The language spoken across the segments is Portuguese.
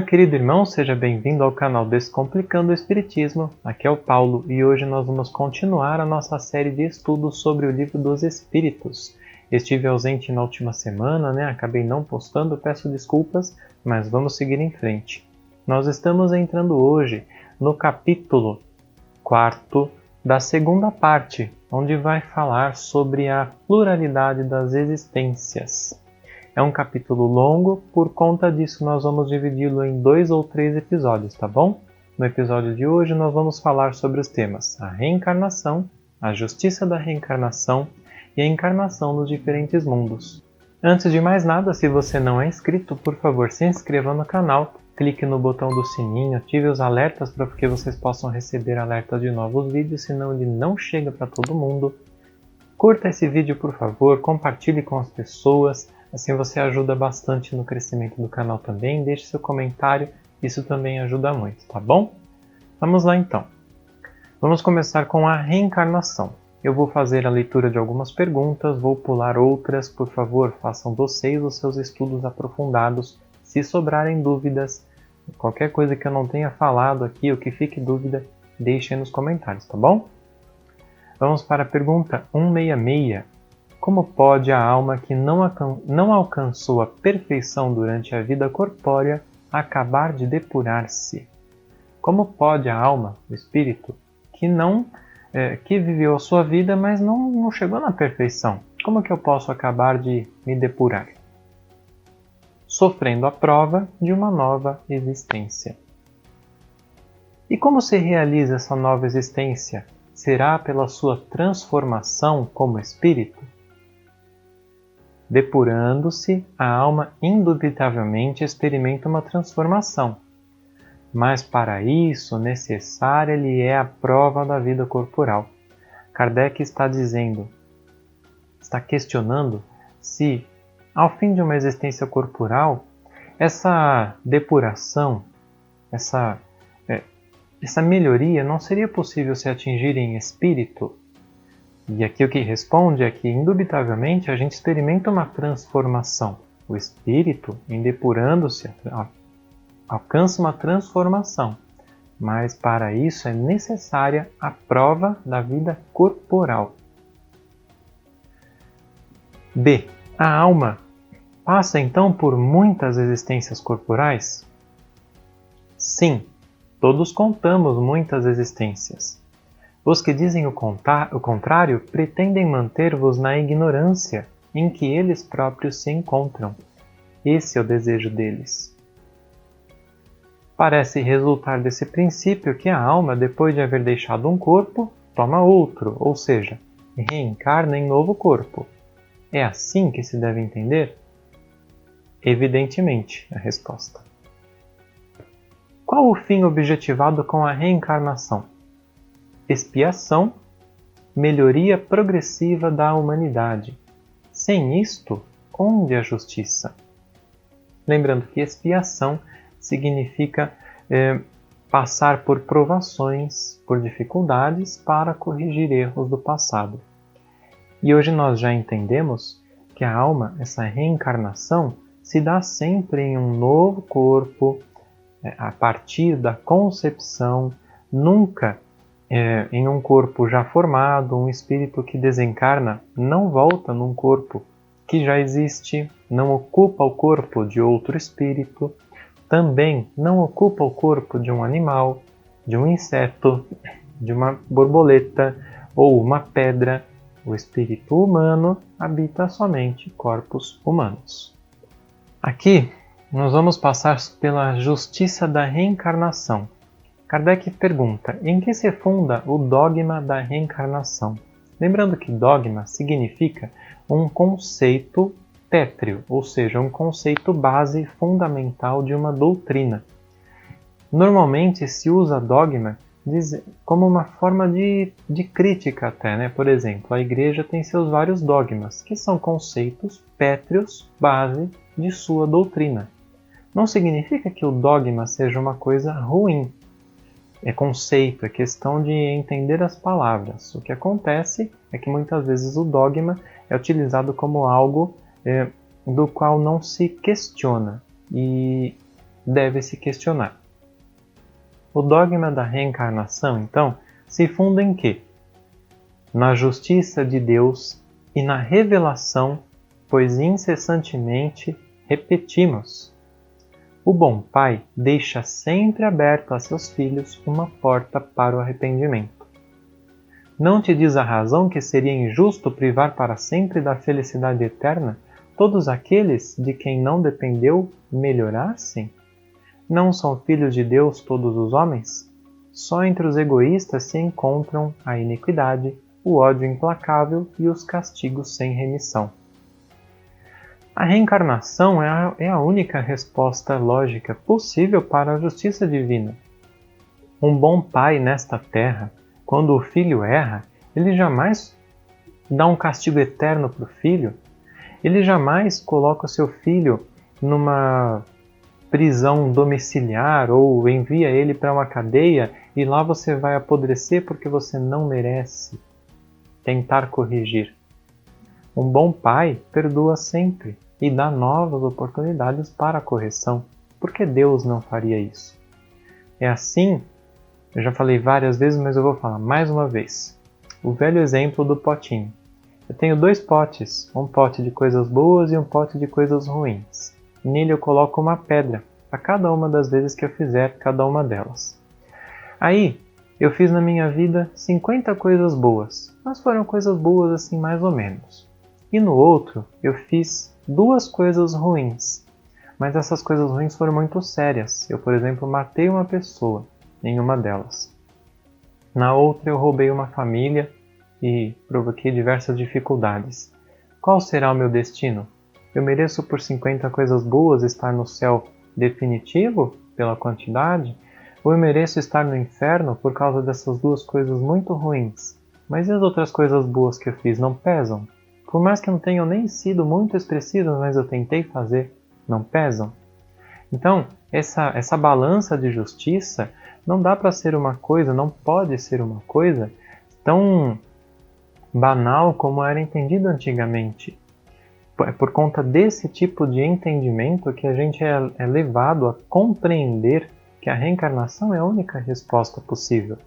querido irmão, seja bem-vindo ao canal Descomplicando o Espiritismo. Aqui é o Paulo e hoje nós vamos continuar a nossa série de estudos sobre o Livro dos Espíritos. Estive ausente na última semana, acabei não postando, peço desculpas, mas vamos seguir em frente. Nós estamos entrando hoje no capítulo 4 da segunda parte, onde vai falar sobre a pluralidade das existências. É um capítulo longo, por conta disso nós vamos dividi-lo em 2 ou 3 episódios, tá bom? No episódio de hoje nós vamos falar sobre os temas a reencarnação, a justiça da reencarnação e a encarnação nos diferentes mundos. Antes de mais nada, se você não é inscrito, por favor se inscreva no canal, clique no botão do sininho, ative os alertas para que vocês possam receber alertas de novos vídeos, senão ele não chega para todo mundo. Curta esse vídeo, por favor, compartilhe com as pessoas. Assim você ajuda bastante no crescimento do canal também. Deixe seu comentário, isso também ajuda muito, tá bom? Vamos lá então. Vamos começar com a reencarnação. Eu vou fazer a leitura de algumas perguntas, vou pular outras. Por favor, façam vocês os seus estudos aprofundados. Se sobrarem dúvidas, qualquer coisa que eu não tenha falado aqui ou que fique dúvida, deixem nos comentários, tá bom? Vamos para a pergunta 166. Como pode a alma que não alcançou a perfeição durante a vida corpórea acabar de depurar-se? Como pode a alma, o espírito, que viveu a sua vida, mas não chegou na perfeição? Como que eu posso acabar de me depurar? Sofrendo a prova de uma nova existência. E como se realiza essa nova existência? Será pela sua transformação como espírito? Depurando-se, a alma indubitavelmente experimenta uma transformação. Mas para isso necessária lhe é a prova da vida corporal. Kardec está questionando se, ao fim de uma existência corporal, essa depuração, essa melhoria não seria possível se atingir em espírito? E aqui o que responde é que, indubitavelmente, a gente experimenta uma transformação. O espírito, em depurando-se, alcança uma transformação. Mas para isso é necessária a prova da vida corporal. B. A alma passa então por muitas existências corporais? Sim, todos contamos muitas existências. Os que dizem o contrário pretendem manter-vos na ignorância em que eles próprios se encontram. Esse é o desejo deles. Parece resultar desse princípio que a alma, depois de haver deixado um corpo, toma outro, ou seja, reencarna em novo corpo. É assim que se deve entender? Evidentemente, a resposta. Qual o fim objetivado com a reencarnação? Expiação, melhoria progressiva da humanidade. Sem isto, onde a justiça? Lembrando que expiação significa passar por provações, por dificuldades para corrigir erros do passado. E hoje nós já entendemos que a alma, essa reencarnação, se dá sempre em um novo corpo, a partir da concepção, nunca em um corpo já formado. Um espírito que desencarna não volta num corpo que já existe, não ocupa o corpo de outro espírito, também não ocupa o corpo de um animal, de um inseto, de uma borboleta ou uma pedra. O espírito humano habita somente corpos humanos. Aqui nós vamos passar pela justiça da reencarnação. Kardec pergunta, em que se funda o dogma da reencarnação? Lembrando que dogma significa um conceito pétreo, ou seja, um conceito base fundamental de uma doutrina. Normalmente se usa dogma como uma forma de crítica até, Por exemplo, a igreja tem seus vários dogmas, que são conceitos pétreos, base de sua doutrina. Não significa que o dogma seja uma coisa ruim. É conceito, é questão de entender as palavras. O que acontece é que muitas vezes o dogma é utilizado como algo do qual não se questiona. E deve se questionar. O dogma da reencarnação, então, se funda em quê? Na justiça de Deus e na revelação, pois incessantemente repetimos. O bom pai deixa sempre aberto a seus filhos uma porta para o arrependimento. Não te diz a razão que seria injusto privar para sempre da felicidade eterna todos aqueles de quem não dependeu melhorassem? Não são filhos de Deus todos os homens? Só entre os egoístas se encontram a iniquidade, o ódio implacável e os castigos sem remissão. A reencarnação é a única resposta lógica possível para a justiça divina. Um bom pai nesta terra, quando o filho erra, ele jamais dá um castigo eterno para o filho. Ele jamais coloca o seu filho numa prisão domiciliar ou envia ele para uma cadeia e lá você vai apodrecer porque você não merece tentar corrigir. Um bom pai perdoa sempre e dá novas oportunidades para a correção. Por que Deus não faria isso? É assim, eu já falei várias vezes, mas eu vou falar mais uma vez. O velho exemplo do potinho. Eu tenho 2 potes, um pote de coisas boas e um pote de coisas ruins. Nele eu coloco uma pedra, a cada uma das vezes que eu fizer cada uma delas. Aí, eu fiz na minha vida 50 coisas boas, mas foram coisas boas assim mais ou menos. E no outro, eu fiz 2 coisas ruins, mas essas coisas ruins foram muito sérias. Eu, por exemplo, matei uma pessoa em uma delas. Na outra, eu roubei uma família e provoquei diversas dificuldades. Qual será o meu destino? Eu mereço por 50 coisas boas estar no céu definitivo, pela quantidade? Ou eu mereço estar no inferno por causa dessas 2 coisas muito ruins? Mas e as outras coisas boas que eu fiz não pesam? Por mais que não tenham nem sido muito expressivas, mas eu tentei fazer, não pesam? Então, essa balança de justiça não dá para ser uma coisa, não pode ser uma coisa tão banal como era entendido antigamente. É por conta desse tipo de entendimento que a gente é levado a compreender que a reencarnação é a única resposta possível.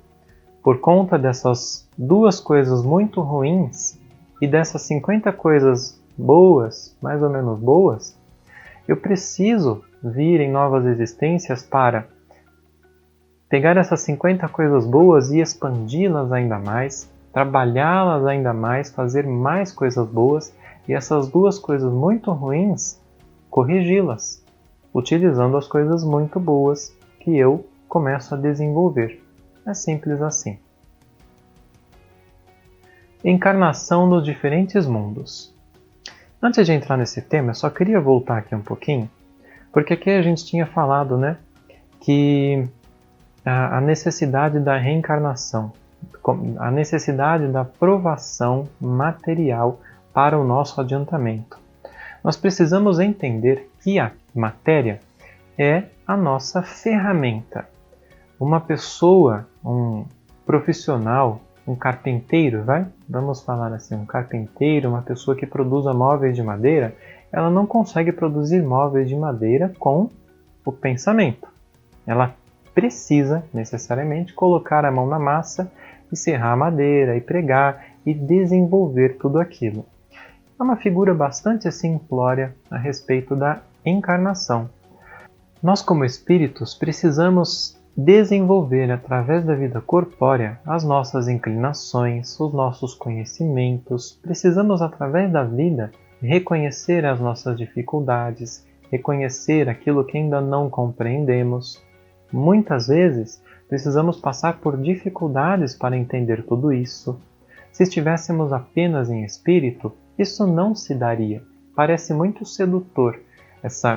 Por conta dessas 2 coisas muito ruins e dessas 50 coisas boas, mais ou menos boas, eu preciso vir em novas existências para pegar essas 50 coisas boas e expandi-las ainda mais, trabalhá-las ainda mais, fazer mais coisas boas e essas 2 coisas muito ruins, corrigi-las, utilizando as coisas muito boas que eu começo a desenvolver. É simples assim. Encarnação nos diferentes mundos. Antes de entrar nesse tema, eu só queria voltar aqui um pouquinho, porque aqui a gente tinha falado, que a necessidade da reencarnação, a necessidade da provação material para o nosso adiantamento. Nós precisamos entender que a matéria é a nossa ferramenta. Uma pessoa, um profissional, um carpinteiro, vamos falar assim, um carpinteiro, uma pessoa que produza móveis de madeira, ela não consegue produzir móveis de madeira com o pensamento. Ela precisa, necessariamente, colocar a mão na massa e serrar a madeira, e pregar, e desenvolver tudo aquilo. É uma figura bastante simplória a respeito da encarnação. Nós, como espíritos, precisamos desenvolver através da vida corpórea as nossas inclinações, os nossos conhecimentos. Precisamos, através da vida, reconhecer as nossas dificuldades, reconhecer aquilo que ainda não compreendemos. Muitas vezes, precisamos passar por dificuldades para entender tudo isso. Se estivéssemos apenas em espírito, isso não se daria. Parece muito sedutor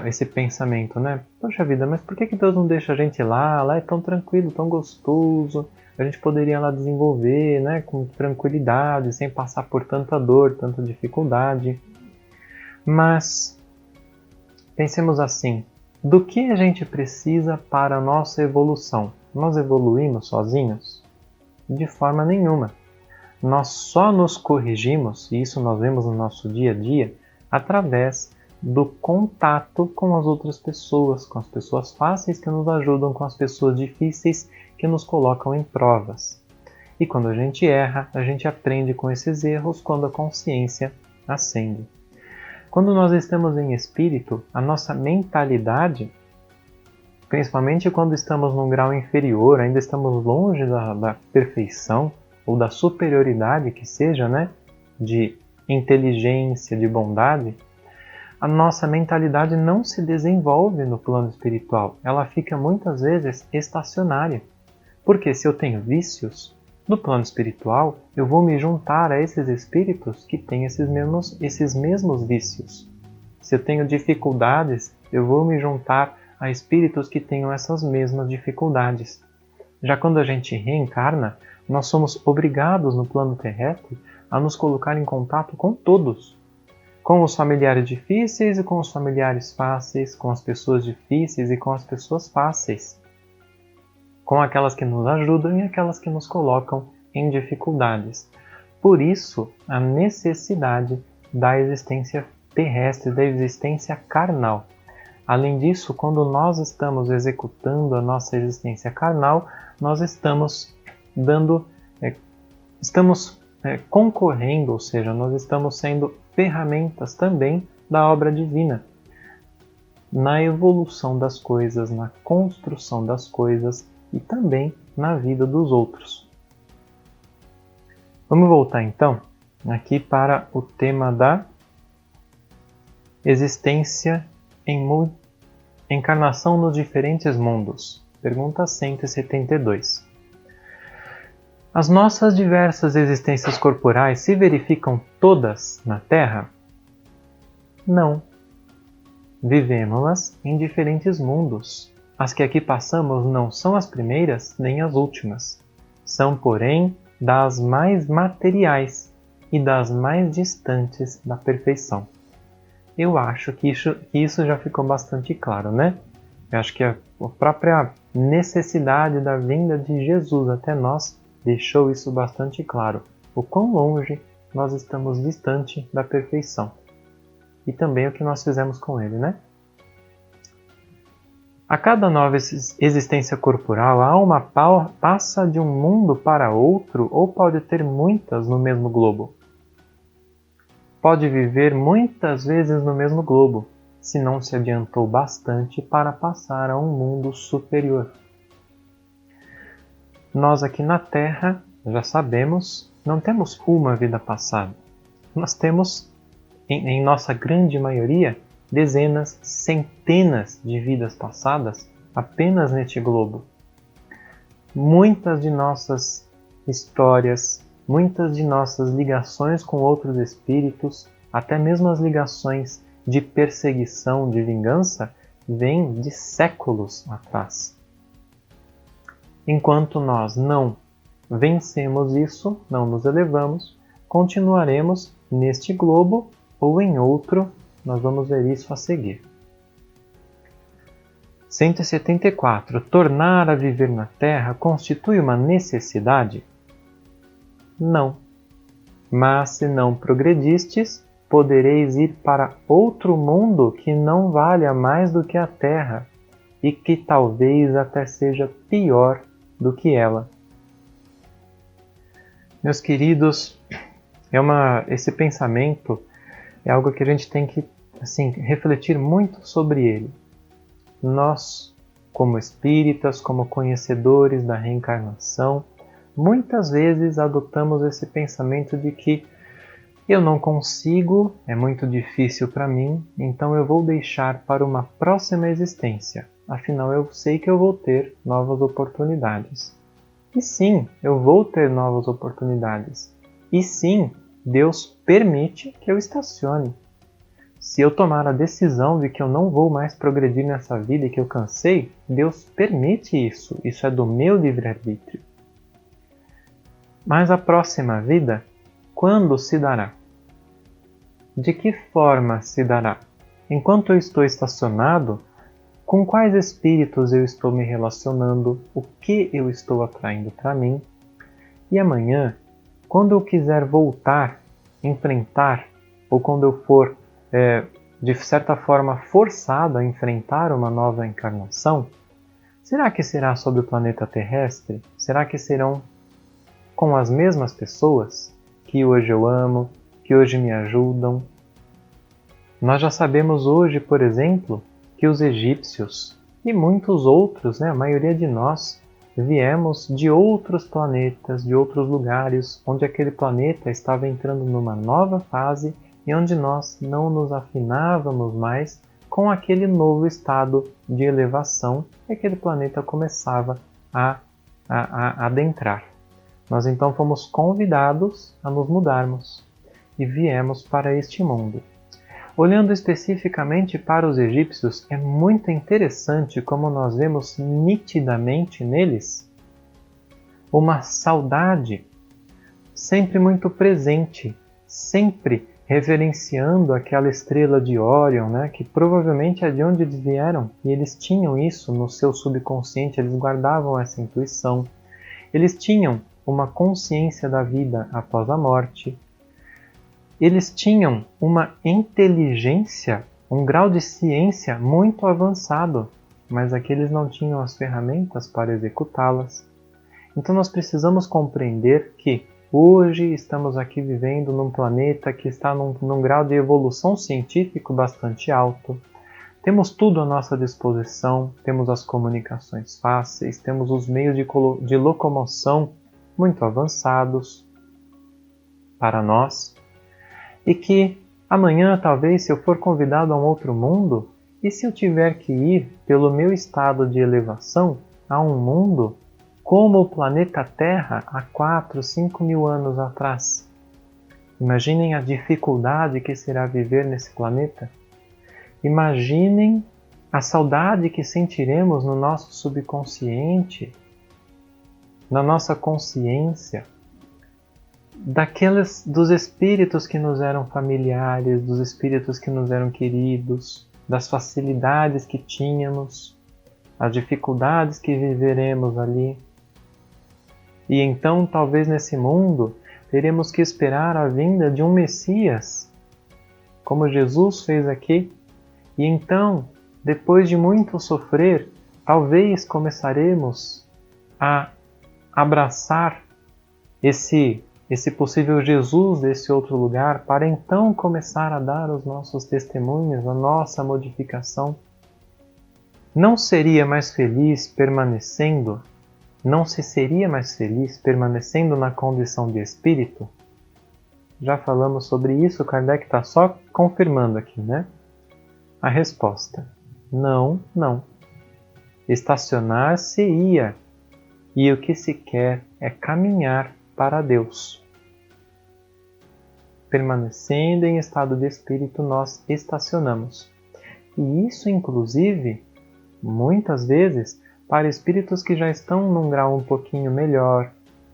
esse pensamento, Poxa vida, mas por que Deus não deixa a gente ir lá? Lá é tão tranquilo, tão gostoso. A gente poderia lá desenvolver, com tranquilidade, sem passar por tanta dor, tanta dificuldade. Mas pensemos assim, do que a gente precisa para a nossa evolução? Nós evoluímos sozinhos? De forma nenhuma. Nós só nos corrigimos, e isso nós vemos no nosso dia a dia, através do contato com as outras pessoas, com as pessoas fáceis que nos ajudam, com as pessoas difíceis que nos colocam em provas. E quando a gente erra, a gente aprende com esses erros quando a consciência ascende. Quando nós estamos em espírito, a nossa mentalidade, principalmente quando estamos num grau inferior, ainda estamos longe da perfeição ou da superioridade que seja, né? De inteligência, de bondade, a nossa mentalidade não se desenvolve no plano espiritual. Ela fica muitas vezes estacionária. Porque se eu tenho vícios, no plano espiritual, eu vou me juntar a esses espíritos que têm esses mesmos vícios. Se eu tenho dificuldades, eu vou me juntar a espíritos que tenham essas mesmas dificuldades. Já quando a gente reencarna, nós somos obrigados no plano terrestre a nos colocar em contato com todos. Com os familiares difíceis e com os familiares fáceis, com as pessoas difíceis e com as pessoas fáceis. Com aquelas que nos ajudam e aquelas que nos colocam em dificuldades. Por isso, a necessidade da existência terrestre, da existência carnal. Além disso, quando nós estamos executando a nossa existência carnal, nós estamos concorrendo, ou seja, nós estamos sendo ferramentas também da obra divina, na evolução das coisas, na construção das coisas e também na vida dos outros. Vamos voltar então aqui para o tema da existência em encarnação nos diferentes mundos. Pergunta 172. As nossas diversas existências corporais se verificam todas na Terra? Não. Vivemos-las em diferentes mundos. As que aqui passamos não são as primeiras nem as últimas. São, porém, das mais materiais e das mais distantes da perfeição. Eu acho que isso já ficou bastante claro, né? Eu acho que a própria necessidade da vinda de Jesus até nós deixou isso bastante claro. O quão longe nós estamos distante da perfeição. E também o que nós fizemos com ele, né? A cada nova existência corporal, a alma passa de um mundo para outro ou pode ter muitas no mesmo globo. Pode viver muitas vezes no mesmo globo, se não se adiantou bastante para passar a um mundo superior. Nós aqui na Terra, já sabemos, não temos uma vida passada. Nós temos, em nossa grande maioria, dezenas, centenas de vidas passadas apenas neste globo. Muitas de nossas histórias, muitas de nossas ligações com outros espíritos, até mesmo as ligações de perseguição, de vingança, vêm de séculos atrás. Enquanto nós não vencemos isso, não nos elevamos, continuaremos neste globo ou em outro. Nós vamos ver isso a seguir. 174. Tornar a viver na Terra constitui uma necessidade? Não. Mas se não progredistes, podereis ir para outro mundo que não valha mais do que a Terra e que talvez até seja pior do que ela. Meus queridos, esse pensamento é algo que a gente tem que refletir muito sobre ele. Nós, como espíritas, como conhecedores da reencarnação, muitas vezes adotamos esse pensamento de que eu não consigo, é muito difícil para mim, então eu vou deixar para uma próxima existência. Afinal, eu sei que eu vou ter novas oportunidades. E sim, eu vou ter novas oportunidades. E sim, Deus permite que eu estacione. Se eu tomar a decisão de que eu não vou mais progredir nessa vida e que eu cansei, Deus permite isso. Isso é do meu livre-arbítrio. Mas a próxima vida, quando se dará? De que forma se dará? Enquanto eu estou estacionado, com quais espíritos eu estou me relacionando? O que eu estou atraindo para mim? E amanhã, quando eu quiser voltar, enfrentar, ou quando eu for de certa forma, forçado a enfrentar uma nova encarnação, será que será sobre o planeta terrestre? Será que serão com as mesmas pessoas que hoje eu amo, que hoje me ajudam? Nós já sabemos hoje, por exemplo, que os egípcios e muitos outros, a maioria de nós, viemos de outros planetas, de outros lugares, onde aquele planeta estava entrando numa nova fase e onde nós não nos afinávamos mais com aquele novo estado de elevação que aquele planeta começava a adentrar. Nós então fomos convidados a nos mudarmos e viemos para este mundo. Olhando especificamente para os egípcios, é muito interessante como nós vemos nitidamente neles uma saudade sempre muito presente, sempre reverenciando aquela estrela de Órion, que provavelmente é de onde eles vieram, e eles tinham isso no seu subconsciente, eles guardavam essa intuição. Eles tinham uma consciência da vida após a morte. Eles tinham uma inteligência, um grau de ciência muito avançado, mas aqueles não tinham as ferramentas para executá-las. Então nós precisamos compreender que hoje estamos aqui vivendo num planeta que está num grau de evolução científico bastante alto. Temos tudo à nossa disposição, temos as comunicações fáceis, temos os meios de locomoção muito avançados para nós. E que amanhã, talvez, se eu for convidado a um outro mundo, e se eu tiver que ir pelo meu estado de elevação a um mundo como o planeta Terra há 4, 5 mil anos atrás? Imaginem a dificuldade que será viver nesse planeta. Imaginem a saudade que sentiremos no nosso subconsciente, na nossa consciência, dos espíritos que nos eram familiares, dos espíritos que nos eram queridos, das facilidades que tínhamos, as dificuldades que viveremos ali. E então, talvez nesse mundo, teremos que esperar a vinda de um Messias, como Jesus fez aqui. E então, depois de muito sofrer, talvez começaremos a abraçar esse possível Jesus desse outro lugar, para então começar a dar os nossos testemunhos, a nossa modificação. Não se seria mais feliz permanecendo na condição de espírito? Já falamos sobre isso, Kardec está só confirmando aqui, A resposta: não. Estacionar-se-ia, e o que se quer é caminhar para Deus. Permanecendo em estado de espírito, nós estacionamos. E isso, inclusive, muitas vezes, para espíritos que já estão num grau um pouquinho melhor,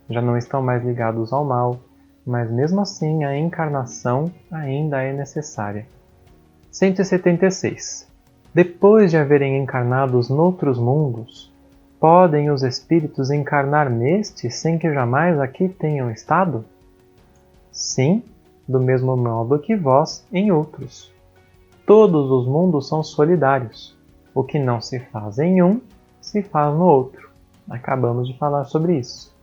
já não estão mais ligados ao mal, mas mesmo assim a encarnação ainda é necessária. 176. Depois de haverem encarnados noutros mundos, podem os espíritos encarnar neste sem que jamais aqui tenham estado? Sim, do mesmo modo que vós em outros. Todos os mundos são solidários. O que não se faz em um, se faz no outro. Acabamos de falar sobre isso.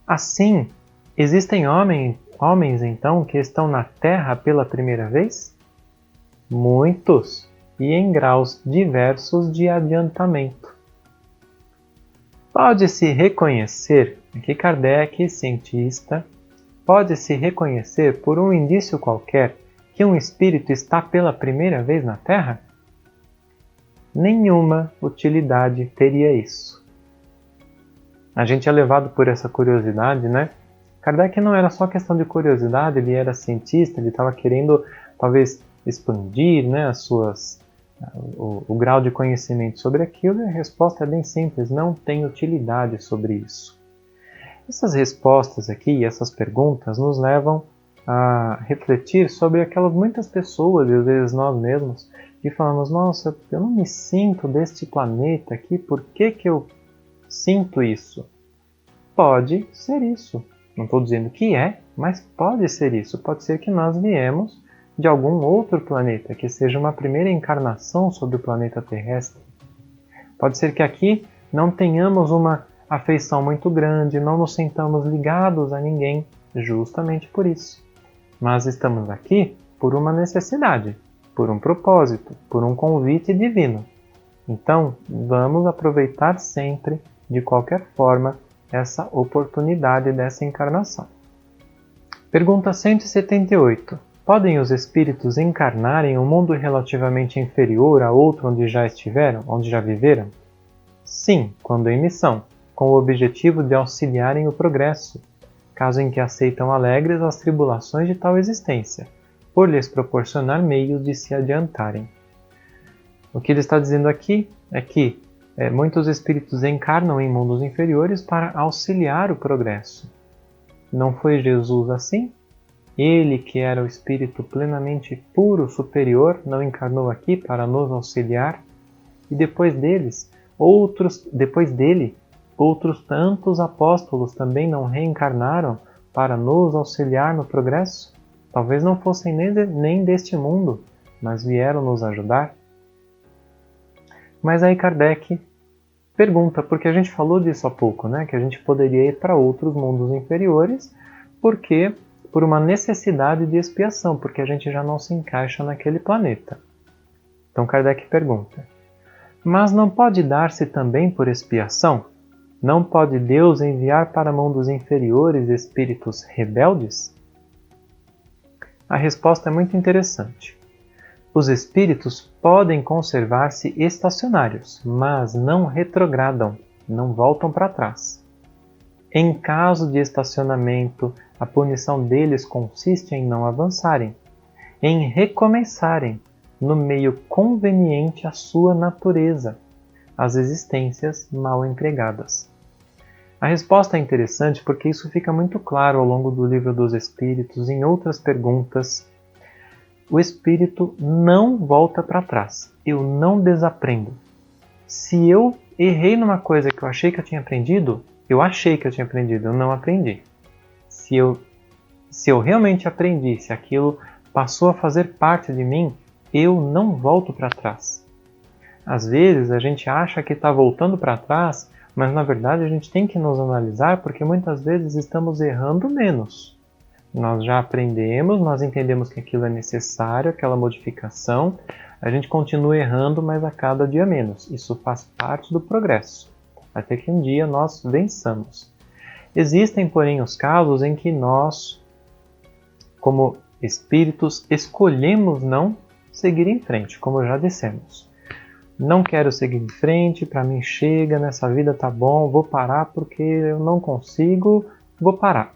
Assim, existem homens então que estão na Terra pela primeira vez? Muitos, e em graus diversos de adiantamento. Pode-se reconhecer, aqui Kardec, cientista, pode-se reconhecer por um indício qualquer que um espírito está pela primeira vez na Terra? Nenhuma utilidade teria isso. A gente é levado por essa curiosidade, Kardec não era só questão de curiosidade, ele era cientista, ele estava querendo talvez expandir o grau de conhecimento sobre aquilo, e a resposta é bem simples: não tem utilidade sobre isso. Essas respostas aqui, essas perguntas, nos levam a refletir sobre aquelas muitas pessoas, e às vezes nós mesmos, que falamos: nossa, eu não me sinto deste planeta aqui, por que eu sinto isso? Pode ser isso. Não estou dizendo que é, mas pode ser isso. Pode ser que nós viemos de algum outro planeta, que seja uma primeira encarnação sobre o planeta terrestre. Pode ser que aqui não tenhamos uma afeição muito grande, não nos sintamos ligados a ninguém, justamente por isso. Mas estamos aqui por uma necessidade, por um propósito, por um convite divino. Então, vamos aproveitar sempre, de qualquer forma, essa oportunidade dessa encarnação. Pergunta 178. Podem os espíritos encarnar em um mundo relativamente inferior a outro onde já estiveram, onde já viveram? Sim, quando em missão, com o objetivo de auxiliarem o progresso, caso em que aceitam alegres as tribulações de tal existência, por lhes proporcionar meios de se adiantarem. O que ele está dizendo aqui é que muitos espíritos encarnam em mundos inferiores para auxiliar o progresso. Não foi Jesus assim? Ele, que era o espírito plenamente puro, superior, não encarnou aqui para nos auxiliar? E depois dele, outros tantos apóstolos também não reencarnaram para nos auxiliar no progresso? Talvez não fossem nem deste mundo, mas vieram nos ajudar. Mas aí Kardec pergunta, porque a gente falou disso há pouco, né? Que a gente poderia ir para outros mundos inferiores, porque por uma necessidade de expiação, porque a gente já não se encaixa naquele planeta. Então Kardec pergunta, mas não pode dar-se também por expiação? Não pode Deus enviar para mundos inferiores espíritos rebeldes? A resposta é muito interessante. Os espíritos podem conservar-se estacionários, mas não retrogradam, não voltam para trás. Em caso de estacionamento, a punição deles consiste em não avançarem, em recomeçarem no meio conveniente à sua natureza, as existências mal empregadas. A resposta é interessante porque isso fica muito claro ao longo do Livro dos Espíritos, em outras perguntas. O espírito não volta para trás. Eu não desaprendo. Se eu errei numa coisa que eu achei que eu tinha aprendido, eu não aprendi. Se eu realmente aprendi, se aquilo passou a fazer parte de mim, eu não volto para trás. Às vezes a gente acha que está voltando para trás, mas na verdade a gente tem que nos analisar porque muitas vezes estamos errando menos. Nós já aprendemos, nós entendemos que aquilo é necessário, aquela modificação. A gente continua errando, mas a cada dia menos. Isso faz parte do progresso, até que um dia nós vençamos. Existem, porém, os casos em que nós, como espíritos, escolhemos não seguir em frente, como já dissemos. Não quero seguir em frente, para mim chega, nessa vida tá bom, vou parar porque eu não consigo, vou parar.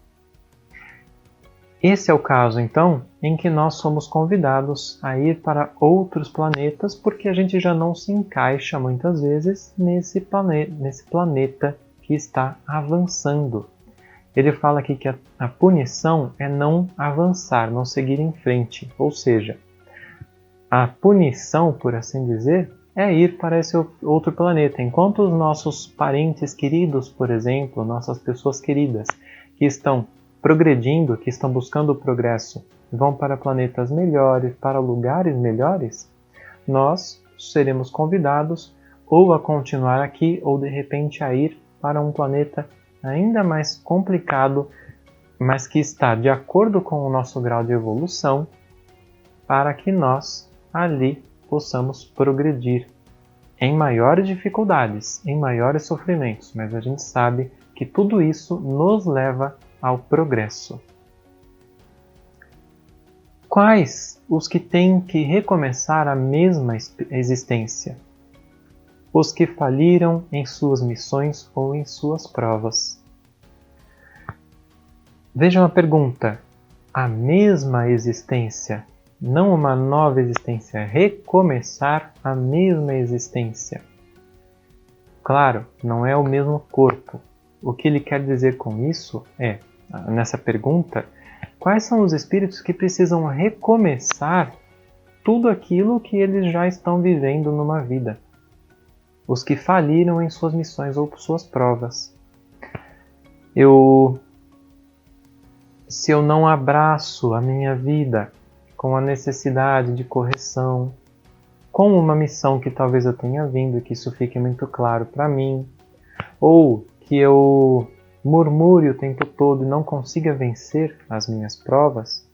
Esse é o caso, então, em que nós somos convidados a ir para outros planetas porque a gente já não se encaixa, muitas vezes, nesse planeta que está avançando. Ele fala aqui que a punição é não avançar, não seguir em frente. Ou seja, a punição, por assim dizer, é ir para esse outro planeta. Enquanto os nossos parentes queridos, por exemplo, nossas pessoas queridas, que estão progredindo, que estão buscando o progresso, vão para planetas melhores, para lugares melhores, nós seremos convidados ou a continuar aqui ou de repente a ir para um planeta ainda mais complicado, mas que está de acordo com o nosso grau de evolução, para que nós ali possamos progredir em maiores dificuldades, em maiores sofrimentos, mas a gente sabe que tudo isso nos leva ao progresso. Quais os que têm que recomeçar a mesma existência? Os que faliram em suas missões ou em suas provas. Vejam a pergunta. A mesma existência, não uma nova existência, recomeçar a mesma existência. Claro, não é o mesmo corpo. O que ele quer dizer com isso é, nessa pergunta, quais são os espíritos que precisam recomeçar tudo aquilo que eles já estão vivendo numa vida? Os que faliram em suas missões ou suas provas. Se eu não abraço a minha vida com a necessidade de correção, com uma missão que talvez eu tenha vindo e que isso fique muito claro para mim, ou que eu murmure o tempo todo e não consiga vencer as minhas provas,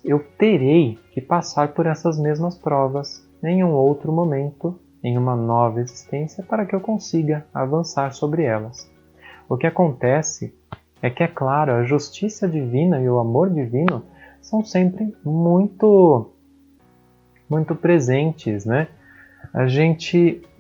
eu terei que passar por essas mesmas provas em um outro momento, em uma nova existência, para que eu consiga avançar sobre elas. O que acontece é que, é claro, a justiça divina e o amor divino são sempre muito presentes, né?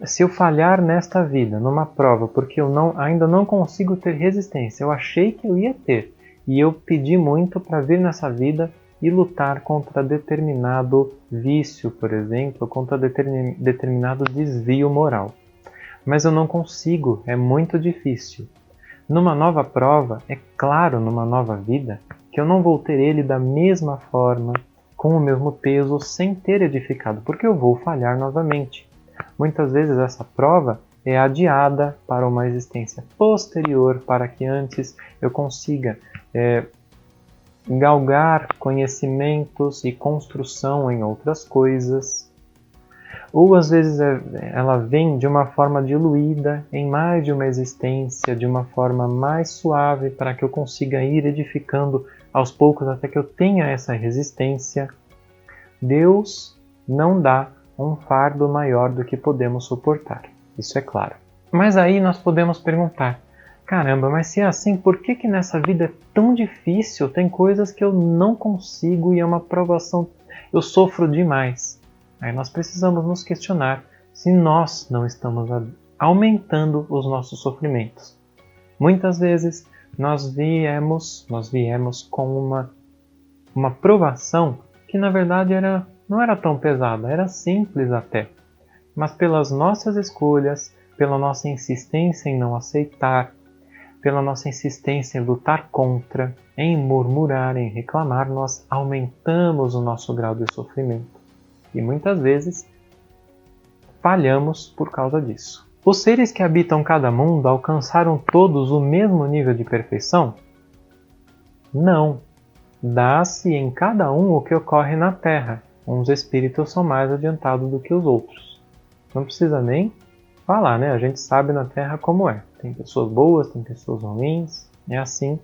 Se eu falhar nesta vida, numa prova, porque eu ainda não consigo ter resistência, eu achei que eu ia ter, e eu pedi muito para vir nessa vida e lutar contra determinado vício, por exemplo, contra determinado desvio moral. Mas eu não consigo, é muito difícil. Numa nova prova, é claro, numa nova vida, que eu não vou ter ele da mesma forma, com o mesmo peso, sem ter edificado, porque eu vou falhar novamente. Muitas vezes essa prova é adiada para uma existência posterior, para que antes eu consiga galgar conhecimentos e construção em outras coisas. Ou às vezes ela vem de uma forma diluída em mais de uma existência, de uma forma mais suave, para que eu consiga ir edificando aos poucos até que eu tenha essa resistência. Deus não dá um fardo maior do que podemos suportar, isso é claro. Mas aí nós podemos perguntar, caramba, mas se é assim, por que nessa vida é tão difícil? Tem coisas que eu não consigo e é uma provação, eu sofro demais. Aí nós precisamos nos questionar se nós não estamos aumentando os nossos sofrimentos. Muitas vezes nós viemos com uma provação que na verdade não era tão pesada, era simples até. Mas pelas nossas escolhas, pela nossa insistência em não aceitar, pela nossa insistência em lutar contra, em murmurar, em reclamar, nós aumentamos o nosso grau de sofrimento. E muitas vezes falhamos por causa disso. Os seres que habitam cada mundo alcançaram todos o mesmo nível de perfeição? Não. Dá-se em cada um o que ocorre na Terra. Uns espíritos são mais adiantados do que os outros. Não precisa nem falar, né? A gente sabe na Terra como é. Tem pessoas boas, tem pessoas ruins. É assim.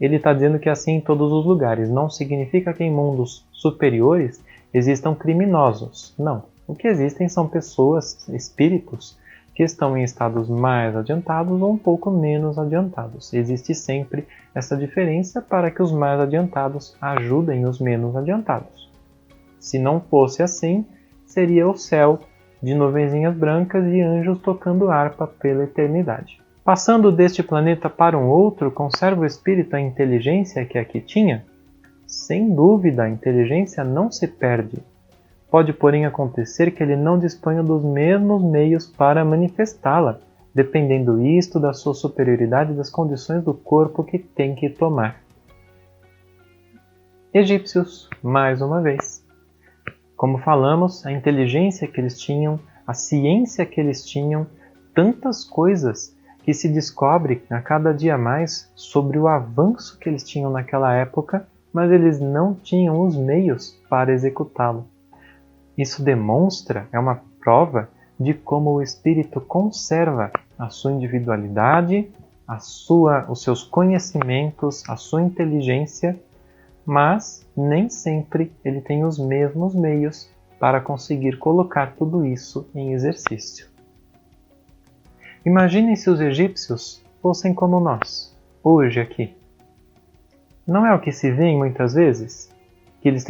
Ele está dizendo que é assim em todos os lugares. Não significa que em mundos superiores existam criminosos. Não. O que existem são pessoas, espíritos, que estão em estados mais adiantados ou um pouco menos adiantados. Existe sempre essa diferença para que os mais adiantados ajudem os menos adiantados. Se não fosse assim, seria o céu de nuvenzinhas brancas e anjos tocando harpa pela eternidade. Passando deste planeta para um outro, conserva o espírito a inteligência que aqui tinha? Sem dúvida, a inteligência não se perde. Pode, porém, acontecer que ele não disponha dos mesmos meios para manifestá-la, dependendo isto da sua superioridade e das condições do corpo que tem que tomar. Egípcios, mais uma vez. Como falamos, a inteligência que eles tinham, a ciência que eles tinham, tantas coisas que se descobre a cada dia mais sobre o avanço que eles tinham naquela época, mas eles não tinham os meios para executá-lo. Isso demonstra, é uma prova de como o espírito conserva a sua individualidade, os seus conhecimentos, a sua inteligência, mas nem sempre ele tem os mesmos meios para conseguir colocar tudo isso em exercício. Imaginem se os egípcios fossem como nós, hoje aqui. Não é o que se vê muitas vezes? Que eles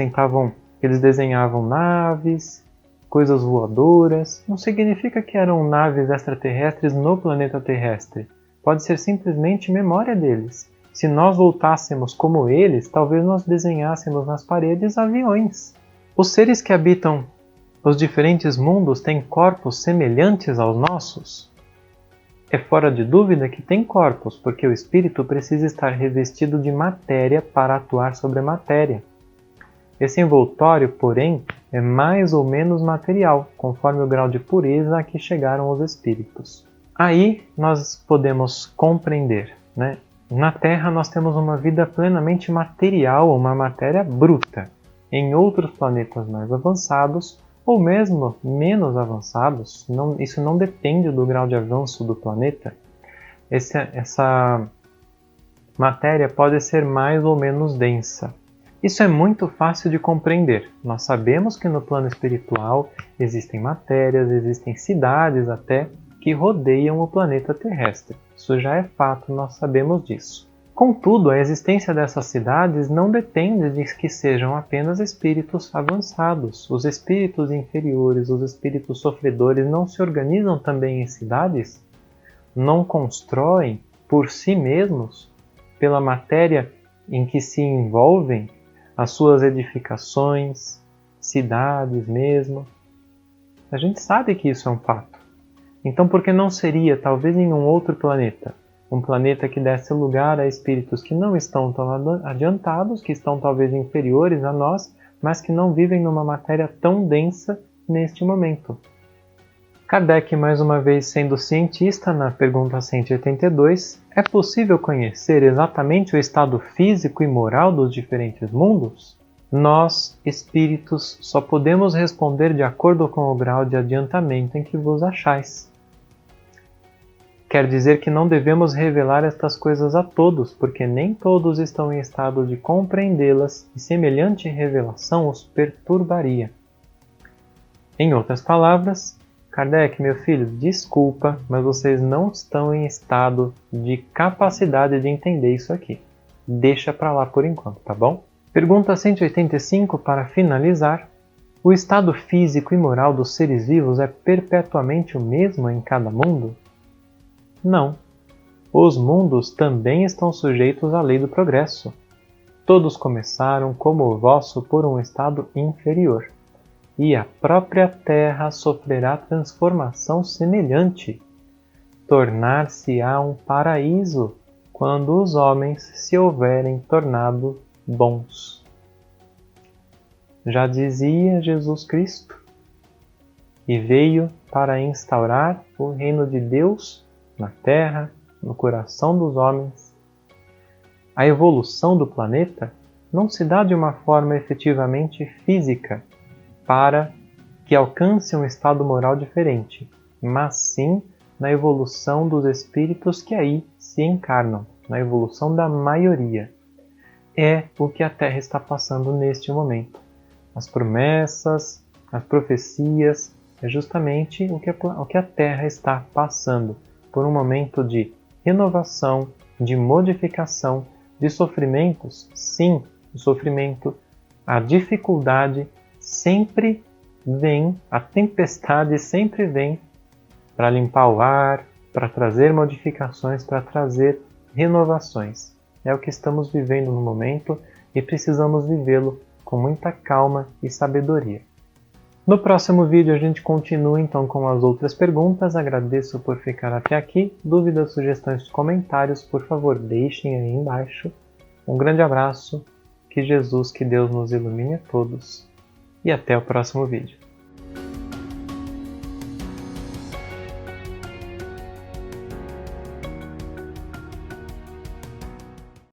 desenhavam naves, coisas voadoras. Não significa que eram naves extraterrestres no planeta terrestre. Pode ser simplesmente memória deles. Se nós voltássemos como eles, talvez nós desenhássemos nas paredes aviões. Os seres que habitam os diferentes mundos têm corpos semelhantes aos nossos? É fora de dúvida que tem corpos, porque o espírito precisa estar revestido de matéria para atuar sobre a matéria. Esse envoltório, porém, é mais ou menos material, conforme o grau de pureza a que chegaram os espíritos. Aí nós podemos compreender, né? Na Terra nós temos uma vida plenamente material, uma matéria bruta. em outros planetas mais avançados ou mesmo menos avançados. Isso não depende do grau de avanço do planeta. Essa matéria pode ser mais ou menos densa. Isso é muito fácil de compreender. Nós sabemos que no plano espiritual existem matérias, existem cidades até que rodeiam o planeta terrestre. Isso já é fato, nós sabemos disso. Contudo, a existência dessas cidades não depende de que sejam apenas espíritos avançados. Os espíritos inferiores, os espíritos sofredores não se organizam também em cidades? Não constroem por si mesmos, pela matéria em que se envolvem, as suas edificações, cidades mesmo? A gente sabe que isso é um fato. Então por que não seria, talvez em um outro planeta? Um planeta que desse lugar a espíritos que não estão tão adiantados, que estão talvez inferiores a nós, mas que não vivem numa matéria tão densa neste momento. Kardec, mais uma vez sendo cientista, na pergunta 182, é possível conhecer exatamente o estado físico e moral dos diferentes mundos? Nós, espíritos, só podemos responder de acordo com o grau de adiantamento em que vos achais. Quer dizer que não devemos revelar estas coisas a todos, porque nem todos estão em estado de compreendê-las e semelhante revelação os perturbaria. Em outras palavras, Kardec, meu filho, desculpa, mas vocês não estão em estado de capacidade de entender isso aqui. Deixa pra lá por enquanto, tá bom? Pergunta 185, para finalizar. O estado físico e moral dos seres vivos é perpetuamente o mesmo em cada mundo? Não. Os mundos também estão sujeitos à lei do progresso. Todos começaram, como o vosso, por um estado inferior. E a própria Terra sofrerá transformação semelhante. Tornar-se-á um paraíso quando os homens se houverem tornado bons. Já dizia Jesus Cristo, e veio para instaurar o reino de Deus na Terra, no coração dos homens. A evolução do planeta não se dá de uma forma efetivamente física, para que alcance um estado moral diferente, mas sim na evolução dos espíritos que aí se encarnam, na evolução da maioria. É o que a Terra está passando neste momento. As promessas, as profecias, é justamente o que a Terra está passando, por um momento de renovação, de modificação, de sofrimentos. Sim, o sofrimento, a dificuldade, sempre vem, a tempestade sempre vem para limpar o ar, para trazer modificações, para trazer renovações. É o que estamos vivendo no momento e precisamos vivê-lo com muita calma e sabedoria. No próximo vídeo a gente continua então com as outras perguntas. Agradeço por ficar até aqui. Dúvidas, sugestões, comentários, por favor, deixem aí embaixo. Um grande abraço, que Jesus, que Deus nos ilumine a todos. E até o próximo vídeo.